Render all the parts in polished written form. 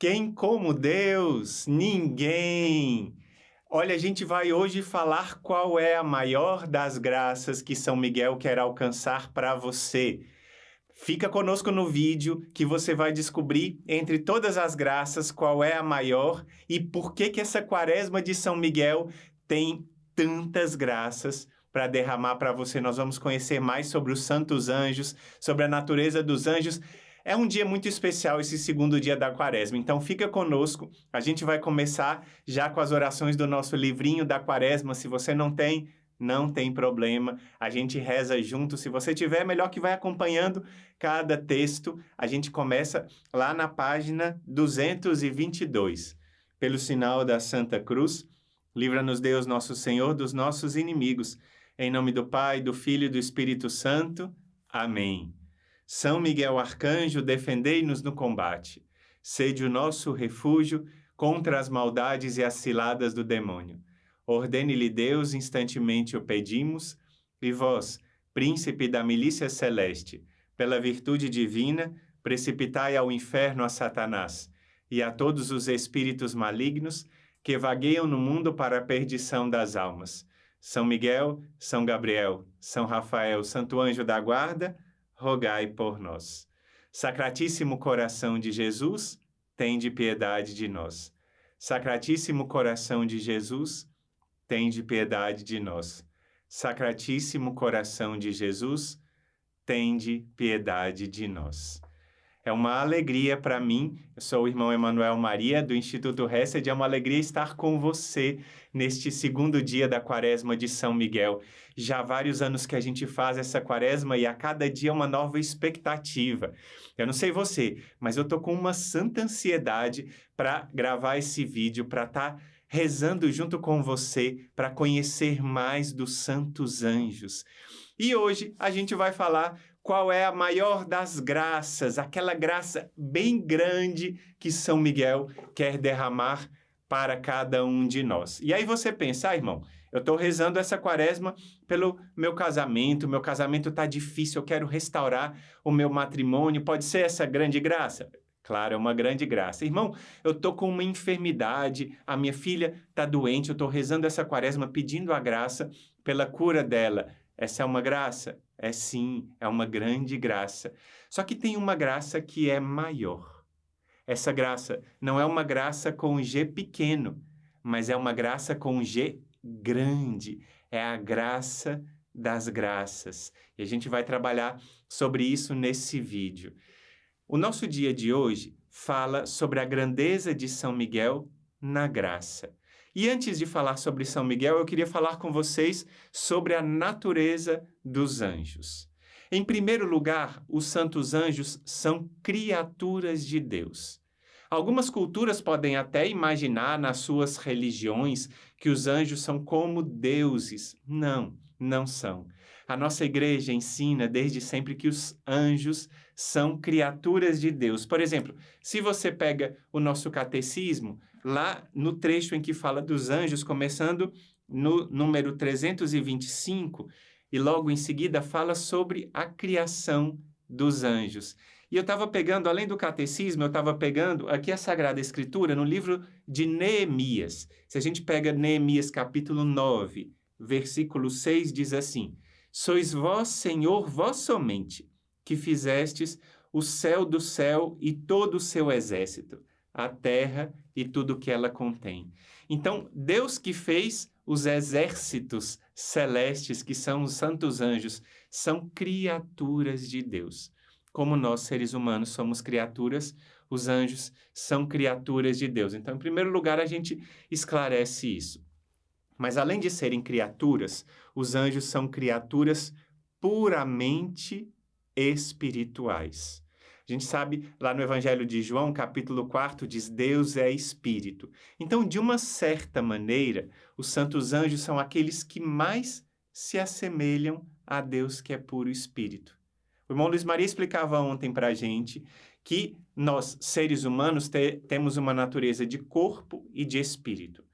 Quem como Deus? Ninguém! Olha, a gente vai hoje falar qual é a maior das graças que São Miguel quer alcançar para você. Fica conosco no vídeo que você vai descobrir, entre todas as graças, qual é a maior e por que essa quaresma de São Miguel tem tantas graças para derramar para você. Nós vamos conhecer mais sobre os santos anjos, sobre a natureza dos anjos. É um dia muito especial esse segundo dia da quaresma, então fica conosco. A gente vai começar já com as orações do nosso livrinho da quaresma. Se você não tem problema, a gente reza junto. Se você tiver, melhor que vai acompanhando cada texto. A gente começa lá na página 222. Pelo sinal da Santa Cruz, livra-nos Deus nosso Senhor dos nossos inimigos. Em nome do Pai, do Filho e do Espírito Santo. Amém. São Miguel Arcanjo, defendei-nos no combate. Sede o nosso refúgio contra as maldades e as ciladas do demônio. Ordene-lhe Deus, instantemente o pedimos, e vós, príncipe da milícia celeste, pela virtude divina, precipitai ao inferno a Satanás e a todos os espíritos malignos que vagueiam no mundo para a perdição das almas. São Miguel, São Gabriel, São Rafael, Santo Anjo da Guarda, rogai por nós. Sacratíssimo coração de Jesus, tende piedade de nós. Sacratíssimo coração de Jesus, tende piedade de nós. Sacratíssimo coração de Jesus, tende piedade de nós. É uma alegria para mim, eu sou o irmão Emanuel Maria, do Instituto Hesed, é uma alegria estar com você neste segundo dia da quaresma de São Miguel. Já há vários anos que a gente faz essa quaresma e a cada dia uma nova expectativa. Eu não sei você, mas eu tô com uma santa ansiedade para gravar esse vídeo, para estar rezando junto com você, para conhecer mais dos santos anjos. E hoje a gente vai falar qual é a maior das graças, aquela graça bem grande que São Miguel quer derramar para cada um de nós. E aí você pensa, irmão, eu estou rezando essa quaresma pelo meu casamento está difícil, eu quero restaurar o meu matrimônio, pode ser essa grande graça? Claro, é uma grande graça. Irmão, eu estou com uma enfermidade, a minha filha está doente, eu estou rezando essa quaresma pedindo a graça pela cura dela. Essa é uma graça? É sim, é uma grande graça. Só que tem uma graça que é maior. Essa graça não é uma graça com G pequeno, mas é uma graça com G grande. É a graça das graças. E a gente vai trabalhar sobre isso nesse vídeo. O nosso dia de hoje fala sobre a grandeza de São Miguel na graça. E antes de falar sobre São Miguel, eu queria falar com vocês sobre a natureza dos anjos. Em primeiro lugar, os santos anjos são criaturas de Deus. Algumas culturas podem até imaginar nas suas religiões que os anjos são como deuses. Não, não são. A nossa igreja ensina desde sempre que os anjos são criaturas de Deus. Por exemplo, se você pega o nosso catecismo, lá no trecho em que fala dos anjos, começando no número 325, e logo em seguida fala sobre a criação dos anjos. E eu estava pegando, além do catecismo, eu estava pegando aqui a Sagrada Escritura no livro de Neemias. Se a gente pega Neemias capítulo 9, versículo 6, diz assim: Sois vós, Senhor, vós somente, que fizestes o céu do céu e todo o seu exército, a terra e tudo o que ela contém. Então, Deus que fez os exércitos celestes, que são os santos anjos, são criaturas de Deus. Como nós, seres humanos, somos criaturas, os anjos são criaturas de Deus. Então, em primeiro lugar, a gente esclarece isso. Mas além de serem criaturas, os anjos são criaturas puramente espirituais. A gente sabe, lá no Evangelho de João, capítulo 4, diz: Deus é Espírito. Então, de uma certa maneira, os santos anjos são aqueles que mais se assemelham a Deus, que é puro Espírito. O irmão Luiz Maria explicava ontem para a gente que nós, seres humanos, temos uma natureza de corpo e de espírito.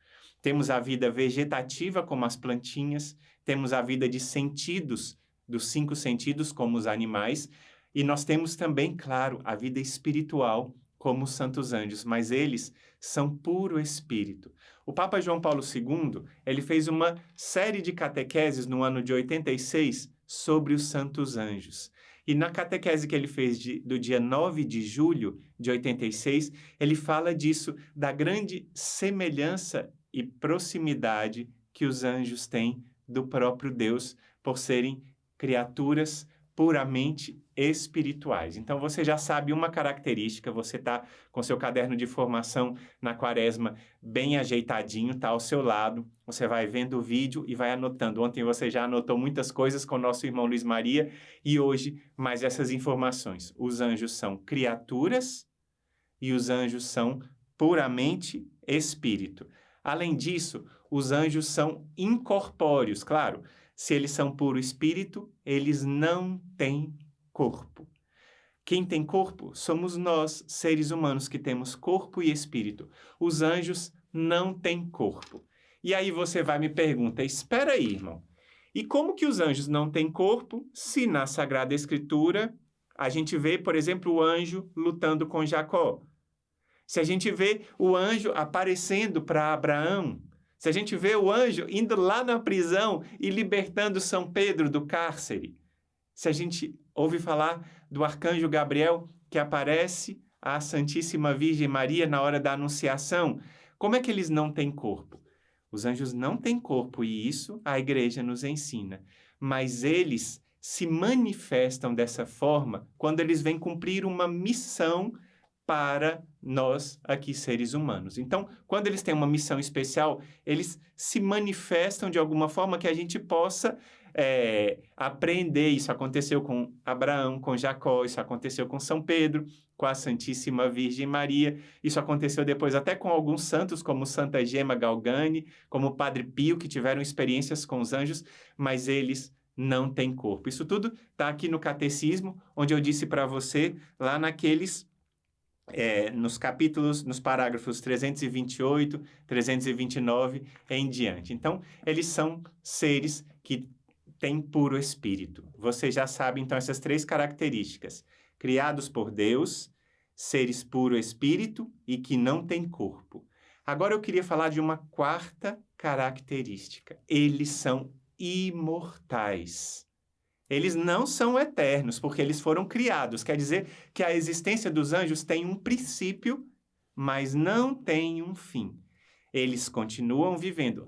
Temos a vida vegetativa, como as plantinhas, temos a vida de sentidos, dos 5 sentidos, como os animais, e nós temos também, claro, a vida espiritual, como os santos anjos, mas eles são puro espírito. O Papa João Paulo II, ele fez uma série de catequeses no ano de 86 sobre os santos anjos. E na catequese que ele fez do dia 9 de julho de 86, ele fala disso, da grande semelhança e proximidade que os anjos têm do próprio Deus, por serem criaturas puramente espirituais. Então, você já sabe uma característica, você está com seu caderno de formação na quaresma bem ajeitadinho, está ao seu lado, você vai vendo o vídeo e vai anotando. Ontem você já anotou muitas coisas com o nosso irmão Luiz Maria e hoje mais essas informações. Os anjos são criaturas e os anjos são puramente espírito. Além disso, os anjos são incorpóreos, claro. Se eles são puro espírito, eles não têm corpo. Quem tem corpo somos nós, seres humanos, que temos corpo e espírito. Os anjos não têm corpo. E aí você vai me perguntar, espera aí, irmão, e como que os anjos não têm corpo, se na Sagrada Escritura a gente vê, por exemplo, o anjo lutando com Jacó? Se a gente vê o anjo aparecendo para Abraão, se a gente vê o anjo indo lá na prisão e libertando São Pedro do cárcere, se a gente ouve falar do arcanjo Gabriel que aparece à Santíssima Virgem Maria na hora da Anunciação, como é que eles não têm corpo? Os anjos não têm corpo e isso a Igreja nos ensina, mas eles se manifestam dessa forma quando eles vêm cumprir uma missão para nós aqui, seres humanos. Então, quando eles têm uma missão especial, eles se manifestam de alguma forma que a gente possa aprender. Isso aconteceu com Abraão, com Jacó, isso aconteceu com São Pedro, com a Santíssima Virgem Maria, isso aconteceu depois até com alguns santos, como Santa Gema Galgani, como o Padre Pio, que tiveram experiências com os anjos, mas eles não têm corpo. Isso tudo está aqui no Catecismo, onde eu disse para você, lá nos capítulos, nos parágrafos 328, 329 em diante. Então, eles são seres que têm puro espírito. Você já sabe, então, essas três características. Criados por Deus, seres puro espírito e que não têm corpo. Agora eu queria falar de uma quarta característica. Eles são imortais. Eles não são eternos, porque eles foram criados. Quer dizer que a existência dos anjos tem um princípio, mas não tem um fim. Eles continuam vivendo.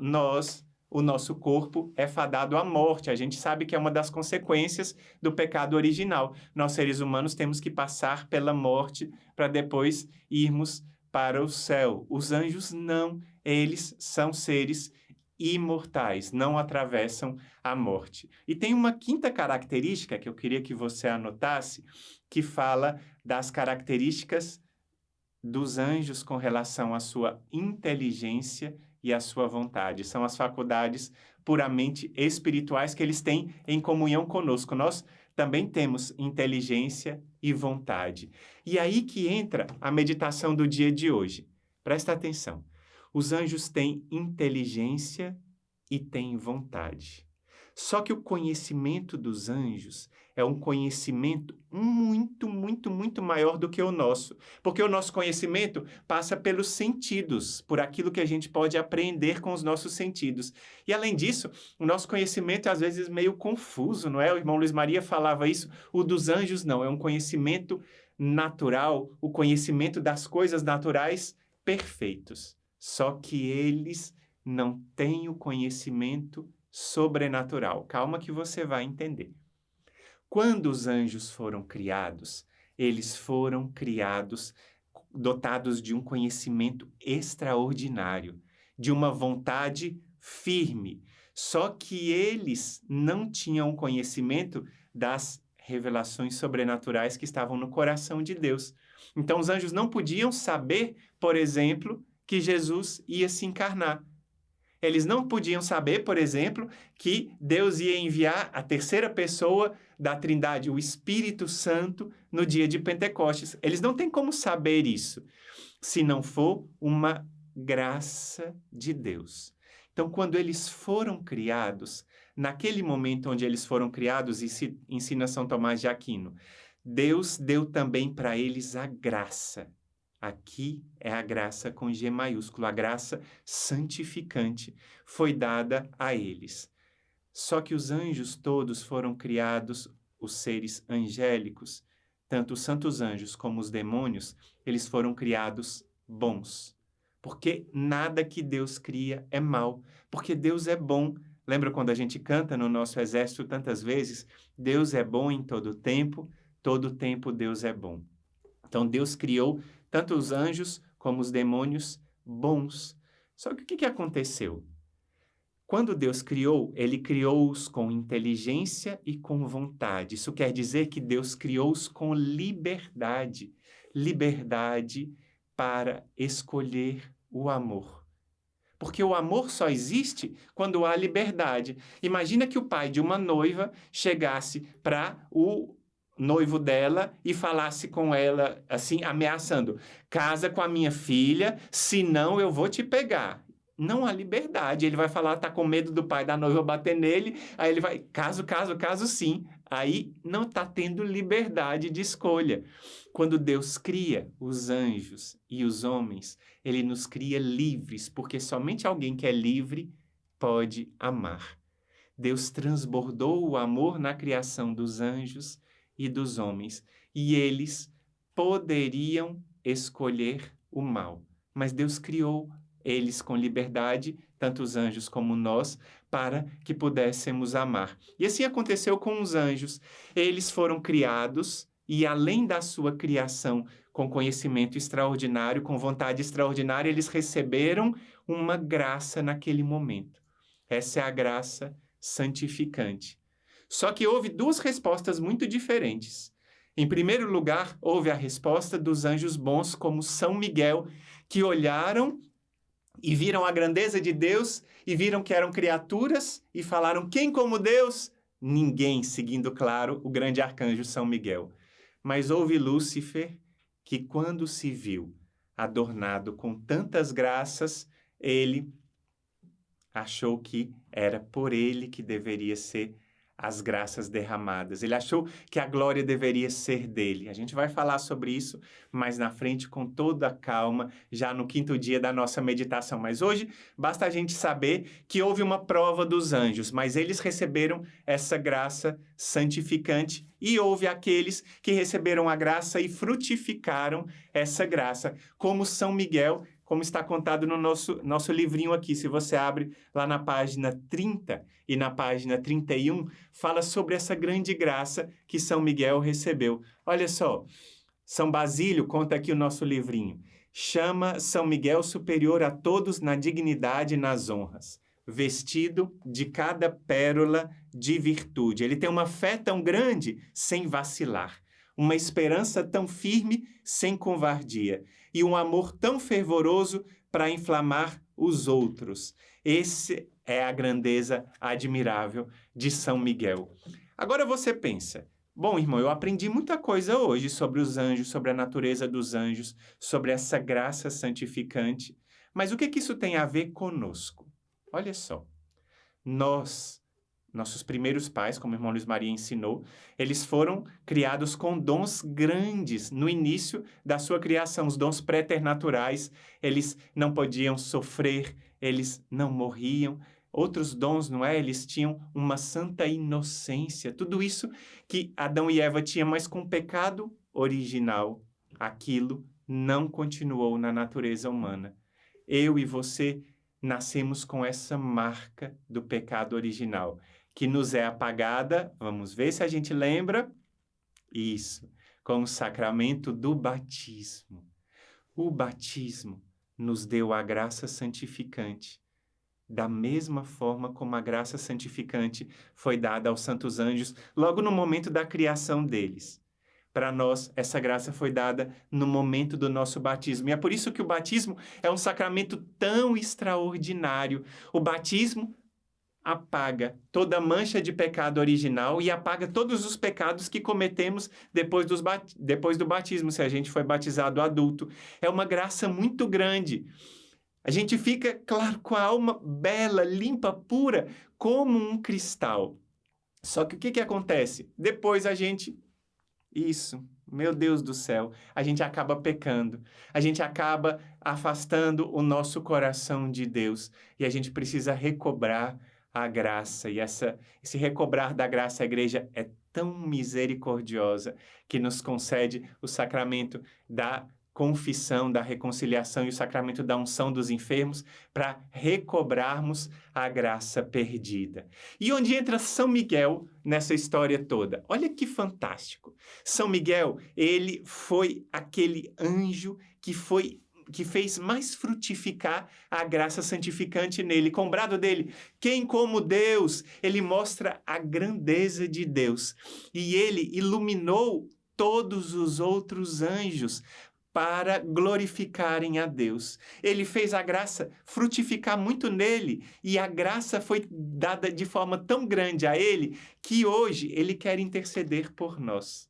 O nosso corpo é fadado à morte. A gente sabe que é uma das consequências do pecado original. Nós, seres humanos, temos que passar pela morte para depois irmos para o céu. Os anjos não. Eles são seres imortais, não atravessam a morte. E tem uma quinta característica que eu queria que você anotasse, que fala das características dos anjos com relação à sua inteligência e à sua vontade. São as faculdades puramente espirituais que eles têm em comunhão conosco. Nós também temos inteligência e vontade. E aí que entra a meditação do dia de hoje. Presta atenção. Os anjos têm inteligência e têm vontade. Só que o conhecimento dos anjos é um conhecimento muito, muito, muito maior do que o nosso. Porque o nosso conhecimento passa pelos sentidos, por aquilo que a gente pode aprender com os nossos sentidos. E, além disso, o nosso conhecimento é, às vezes, meio confuso, não é? O irmão Luiz Maria falava isso. O dos anjos, não. É um conhecimento natural, o conhecimento das coisas naturais perfeitos. Só que eles não têm o conhecimento sobrenatural. Calma que você vai entender. Quando os anjos foram criados, eles foram criados dotados de um conhecimento extraordinário, de uma vontade firme. Só que eles não tinham conhecimento das revelações sobrenaturais que estavam no coração de Deus. Então, os anjos não podiam saber, por exemplo, que Jesus ia se encarnar. Eles não podiam saber, por exemplo, que Deus ia enviar a terceira pessoa da Trindade, o Espírito Santo, no dia de Pentecostes. Eles não têm como saber isso, se não for uma graça de Deus. Então, quando eles foram criados, naquele momento onde eles foram criados, e se ensina São Tomás de Aquino, Deus deu também para eles a graça Aqui é a graça com G maiúsculo, a graça santificante foi dada a eles. Só que os anjos todos foram criados, os seres angélicos, tanto os santos anjos como os demônios, eles foram criados bons. Porque nada que Deus cria é mal, porque Deus é bom. Lembra quando a gente canta no nosso exército tantas vezes? Deus é bom em todo tempo Deus é bom. Então Deus criou tanto os anjos como os demônios bons. Só que o que aconteceu? Quando Deus criou, ele criou-os com inteligência e com vontade. Isso quer dizer que Deus criou-os com liberdade. Liberdade para escolher o amor. Porque o amor só existe quando há liberdade. Imagina que o pai de uma noiva chegasse para o noivo dela e falasse com ela, assim, ameaçando: casa com a minha filha, senão eu vou te pegar. Não há liberdade. Ele vai falar, tá com medo do pai da noiva bater nele, aí ele vai, caso sim. Aí não está tendo liberdade de escolha. Quando Deus cria os anjos e os homens, ele nos cria livres, porque somente alguém que é livre pode amar. Deus transbordou o amor na criação dos anjos e dos homens, e eles poderiam escolher o mal. Mas Deus criou eles com liberdade, tanto os anjos como nós, para que pudéssemos amar. E assim aconteceu com os anjos. Eles foram criados e, além da sua criação, com conhecimento extraordinário, com vontade extraordinária, eles receberam uma graça naquele momento. Essa é a graça santificante. Só que houve duas respostas muito diferentes. Em primeiro lugar, houve a resposta dos anjos bons, como São Miguel, que olharam e viram a grandeza de Deus e viram que eram criaturas e falaram: quem como Deus? Ninguém, seguindo, claro, o grande arcanjo São Miguel. Mas houve Lúcifer, que quando se viu adornado com tantas graças, ele achou que era por ele que deveria ser as graças derramadas. Ele achou que a glória deveria ser dele. A gente vai falar sobre isso mais na frente com toda a calma, já no 5º dia da nossa meditação. Mas hoje basta a gente saber que houve uma prova dos anjos, mas eles receberam essa graça santificante e houve aqueles que receberam a graça e frutificaram essa graça, como São Miguel, como está contado no nosso livrinho aqui. Se você abre lá na página 30 e na página 31, fala sobre essa grande graça que São Miguel recebeu. Olha só, São Basílio conta aqui o nosso livrinho. Chama São Miguel superior a todos na dignidade e nas honras, vestido de cada pérola de virtude. Ele tem uma fé tão grande sem vacilar, uma esperança tão firme sem covardia e um amor tão fervoroso para inflamar os outros. Esse é a grandeza admirável de São Miguel. Agora você pensa: bom, irmão, eu aprendi muita coisa hoje sobre os anjos, sobre a natureza dos anjos, sobre essa graça santificante, mas o que isso tem a ver conosco? Olha só, nossos primeiros pais, como o irmão Luiz Maria ensinou, eles foram criados com dons grandes no início da sua criação, os dons préternaturais. Eles não podiam sofrer, eles não morriam. Outros dons, não é? Eles tinham uma santa inocência. Tudo isso que Adão e Eva tinham, mas com o pecado original, aquilo não continuou na natureza humana. Eu e você nascemos com essa marca do pecado original, que nos é apagada, vamos ver se a gente lembra, isso, com o sacramento do batismo. O batismo nos deu a graça santificante, da mesma forma como a graça santificante foi dada aos santos anjos logo no momento da criação deles. Para nós, essa graça foi dada no momento do nosso batismo. E é por isso que o batismo é um sacramento tão extraordinário. O batismo apaga toda mancha de pecado original e apaga todos os pecados que cometemos depois do batismo, se a gente foi batizado adulto. É uma graça muito grande. A gente fica, claro, com a alma bela, limpa, pura, como um cristal. Só que o que acontece? Depois a gente... meu Deus do céu, a gente acaba pecando, a gente acaba afastando o nosso coração de Deus e a gente precisa recobrar a graça. E esse recobrar da graça, a igreja é tão misericordiosa que nos concede o sacramento da confissão, da reconciliação e o sacramento da unção dos enfermos para recobrarmos a graça perdida. E onde entra São Miguel nessa história toda? Olha que fantástico. São Miguel, ele foi aquele anjo que fez mais frutificar a graça santificante nele. Com o brado dele, quem como Deus? Ele mostra a grandeza de Deus. E ele iluminou todos os outros anjos para glorificarem a Deus. Ele fez a graça frutificar muito nele, e a graça foi dada de forma tão grande a ele, que hoje ele quer interceder por nós.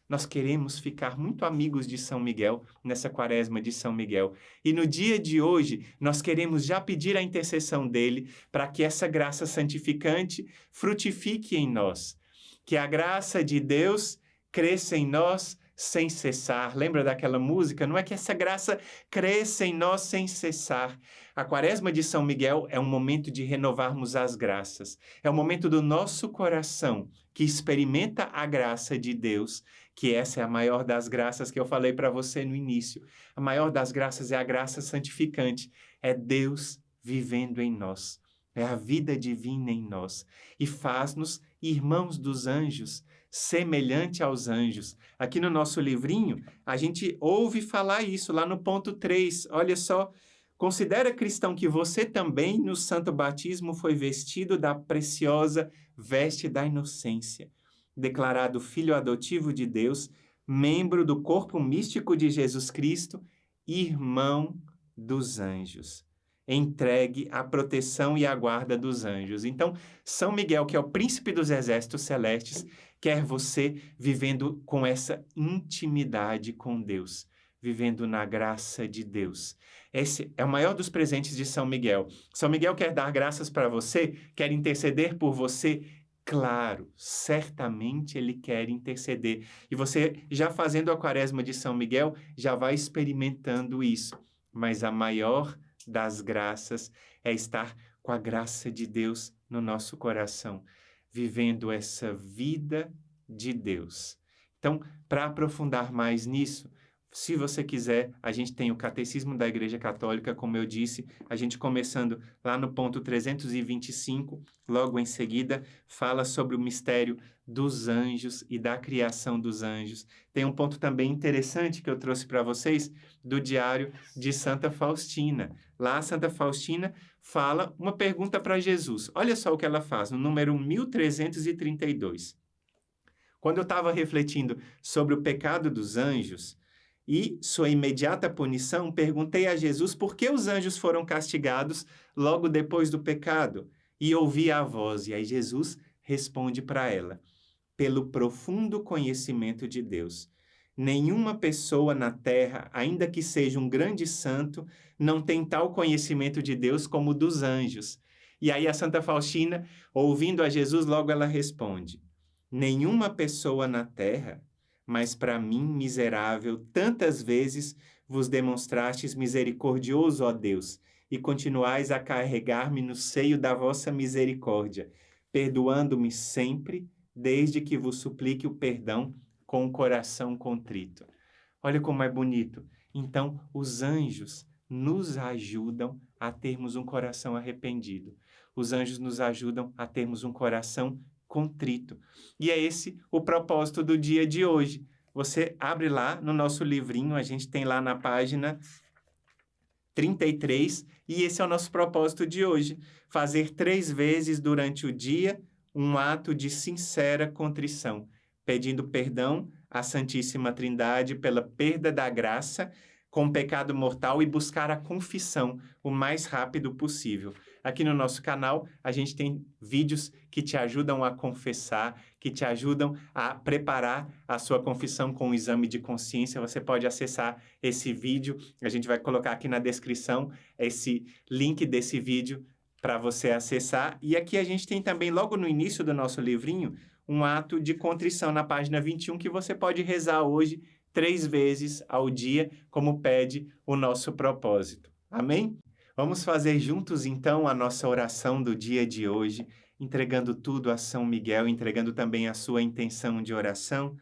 Nós queremos ficar muito amigos de São Miguel nessa quaresma de São Miguel. E no dia de hoje, nós queremos já pedir a intercessão dele para que essa graça santificante frutifique em nós. Que a graça de Deus cresça em nós sem cessar. Lembra daquela música? Não é que essa graça cresça em nós sem cessar. A quaresma de São Miguel é um momento de renovarmos as graças. É o momento do nosso coração que experimenta a graça de Deus, que essa é a maior das graças que eu falei para você no início. A maior das graças é a graça santificante. É Deus vivendo em nós. É a vida divina em nós. E faz-nos irmãos dos anjos, semelhante aos anjos. Aqui no nosso livrinho, a gente ouve falar isso, lá no ponto 3. Olha só. Considera, cristão, que você também, no santo batismo, foi vestido da preciosa veste da inocência, declarado filho adotivo de Deus, membro do corpo místico de Jesus Cristo, irmão dos anjos, entregue à proteção e à guarda dos anjos. Então, São Miguel, que é o príncipe dos exércitos celestes, quer você vivendo com essa intimidade com Deus, vivendo na graça de Deus. Esse é o maior dos presentes de São Miguel. São Miguel quer dar graças para você, quer interceder por você. Claro, certamente ele quer interceder. E você, já fazendo a quaresma de São Miguel, já vai experimentando isso. Mas a maior das graças é estar com a graça de Deus no nosso coração, vivendo essa vida de Deus. Então, para aprofundar mais nisso, se você quiser, a gente tem o Catecismo da Igreja Católica, como eu disse, a gente começando lá no ponto 325, logo em seguida, fala sobre o mistério dos anjos e da criação dos anjos. Tem um ponto também interessante que eu trouxe para vocês do diário de Santa Faustina. Lá, Santa Faustina fala uma pergunta para Jesus. Olha só o que ela faz, no número 1332. Quando eu estava refletindo sobre o pecado dos anjos e sua imediata punição, perguntei a Jesus por que os anjos foram castigados logo depois do pecado. E ouvi a voz, e aí Jesus responde para ela: pelo profundo conhecimento de Deus. Nenhuma pessoa na terra, ainda que seja um grande santo, não tem tal conhecimento de Deus como o dos anjos. E aí a Santa Faustina, ouvindo a Jesus, logo ela responde: nenhuma pessoa na terra, mas para mim, miserável, tantas vezes vos demonstrastes misericordioso, ó Deus, e continuais a carregar-me no seio da vossa misericórdia, perdoando-me sempre, desde que vos suplique o perdão com o coração contrito. Olha como é bonito. Então, os anjos nos ajudam a termos um coração arrependido. Os anjos nos ajudam a termos um coração contrito. E é esse o propósito do dia de hoje. Você abre lá no nosso livrinho, a gente tem lá na página 33, e esse é o nosso propósito de hoje: fazer 3 vezes durante o dia um ato de sincera contrição, pedindo perdão à Santíssima Trindade pela perda da graça com o pecado mortal e buscar a confissão o mais rápido possível. Aqui no nosso canal, a gente tem vídeos que te ajudam a confessar, que te ajudam a preparar a sua confissão com o exame de consciência. Você pode acessar esse vídeo, a gente vai colocar aqui na descrição esse link desse vídeo para você acessar. E aqui a gente tem também, logo no início do nosso livrinho, um ato de contrição na página 21 que você pode rezar hoje 3 vezes ao dia, como pede o nosso propósito. Amém? Vamos fazer juntos, então, a nossa oração do dia de hoje, entregando tudo a São Miguel, entregando também a sua intenção de oração.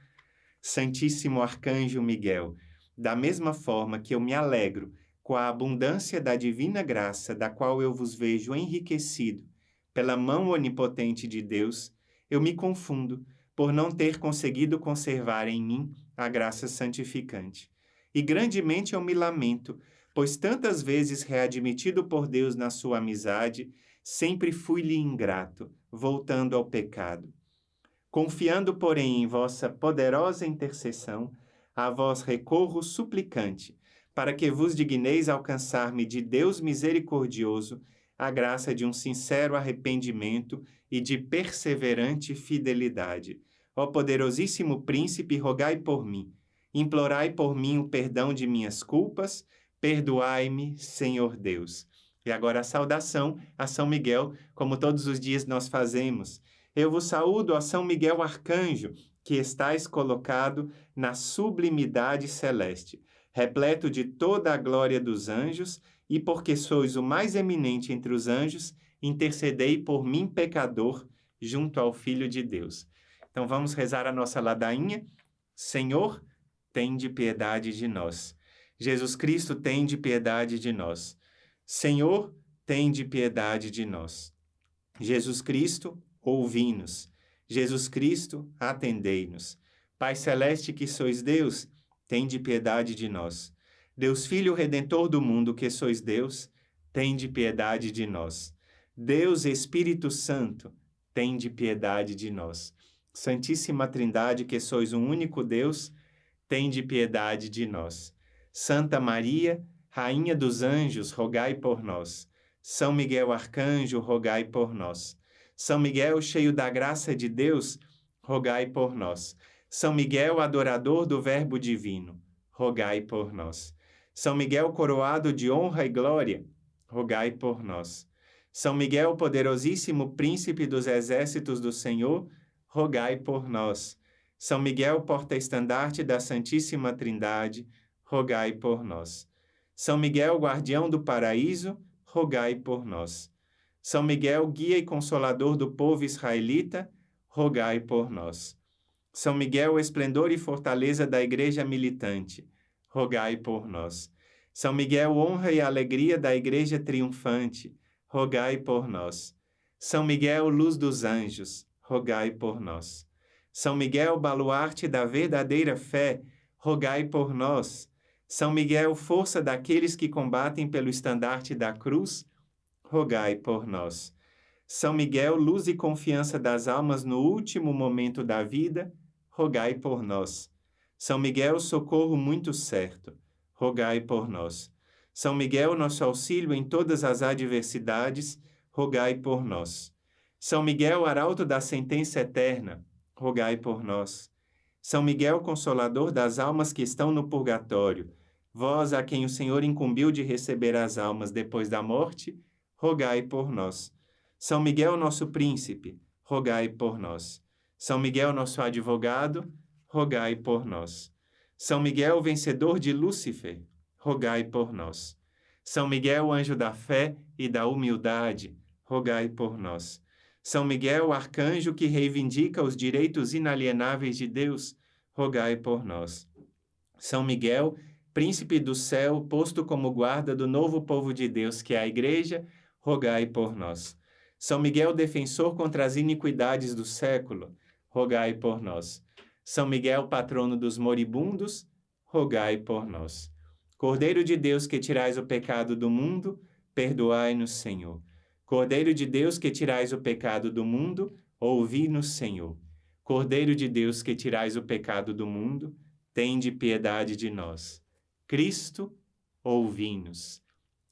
Santíssimo Arcanjo Miguel, da mesma forma que eu me alegro com a abundância da divina graça, da qual eu vos vejo enriquecido pela mão onipotente de Deus, eu me confundo por não ter conseguido conservar em mim a graça santificante. E grandemente eu me lamento, pois tantas vezes readmitido por Deus na sua amizade, sempre fui-lhe ingrato, voltando ao pecado. Confiando, porém, em vossa poderosa intercessão, a vós recorro suplicante, para que vos digneis alcançar-me de Deus misericordioso a graça de um sincero arrependimento e de perseverante fidelidade. Ó poderosíssimo príncipe, rogai por mim. Implorai por mim o perdão de minhas culpas. Perdoai-me, Senhor Deus. E agora a saudação a São Miguel, como todos os dias nós fazemos. Eu vos saúdo, ó São Miguel Arcanjo, que estais colocado na sublimidade celeste, repleto de toda a glória dos anjos, e porque sois o mais eminente entre os anjos, intercedei por mim, pecador, junto ao Filho de Deus. Então vamos rezar a nossa ladainha. Senhor, tende piedade de nós. Jesus Cristo, tende piedade de nós. Senhor, tende piedade de nós. Jesus Cristo, ouvi-nos. Jesus Cristo, atendei-nos. Pai celeste que sois Deus, tende piedade de nós. Deus Filho Redentor do mundo que sois Deus, tende piedade de nós. Deus Espírito Santo, tende piedade de nós. Santíssima Trindade que sois um único Deus, tende piedade de nós. Santa Maria, Rainha dos Anjos, rogai por nós. São Miguel Arcanjo, rogai por nós. São Miguel, cheio da graça de Deus, rogai por nós. São Miguel, adorador do Verbo divino, rogai por nós. São Miguel, coroado de honra e glória, rogai por nós. São Miguel, poderosíssimo príncipe dos exércitos do Senhor, rogai por nós. São Miguel, porta-estandarte da Santíssima Trindade, rogai por nós. São Miguel, guardião do paraíso, rogai por nós. São Miguel, guia e consolador do povo israelita, rogai por nós. São Miguel, esplendor e fortaleza da igreja militante, rogai por nós. São Miguel, honra e alegria da igreja triunfante, rogai por nós. São Miguel, luz dos anjos, rogai por nós. São Miguel, baluarte da verdadeira fé, rogai por nós. São Miguel, força daqueles que combatem pelo estandarte da cruz, rogai por nós. São Miguel, luz e confiança das almas no último momento da vida, rogai por nós. São Miguel, socorro muito certo, rogai por nós. São Miguel, nosso auxílio em todas as adversidades, rogai por nós. São Miguel, arauto da sentença eterna, rogai por nós. São Miguel, consolador das almas que estão no purgatório, vós a quem o Senhor incumbiu de receber as almas depois da morte, rogai por nós. São Miguel, nosso príncipe, rogai por nós. São Miguel, nosso advogado, rogai por nós. São Miguel, vencedor de Lúcifer, rogai por nós. São Miguel, anjo da fé e da humildade, rogai por nós. São Miguel, arcanjo que reivindica os direitos inalienáveis de Deus, rogai por nós. São Miguel, príncipe do céu, posto como guarda do novo povo de Deus, que é a Igreja, rogai por nós. São Miguel, defensor contra as iniquidades do século, rogai por nós. São Miguel, patrono dos moribundos, rogai por nós. Cordeiro de Deus, que tirais o pecado do mundo, perdoai-nos, Senhor. Cordeiro de Deus, que tirais o pecado do mundo, ouvi-nos, Senhor. Cordeiro de Deus, que tirais o pecado do mundo, tende piedade de nós. Cristo, ouvi-nos.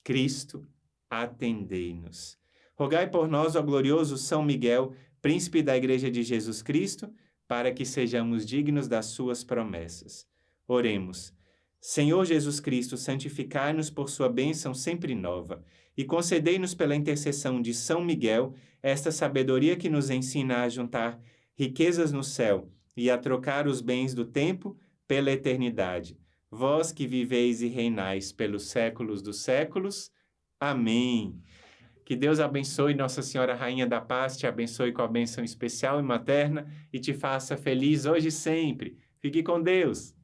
Cristo, atendei-nos. Rogai por nós, ó glorioso São Miguel, príncipe da Igreja de Jesus Cristo, para que sejamos dignos das suas promessas. Oremos. Senhor Jesus Cristo, santificai-nos por sua bênção sempre nova e concedei-nos pela intercessão de São Miguel esta sabedoria que nos ensina a juntar riquezas no céu e a trocar os bens do tempo pela eternidade. Vós que viveis e reinais pelos séculos dos séculos. Amém. Que Deus abençoe, Nossa Senhora Rainha da Paz, te abençoe com a bênção especial e materna e te faça feliz hoje e sempre. Fique com Deus.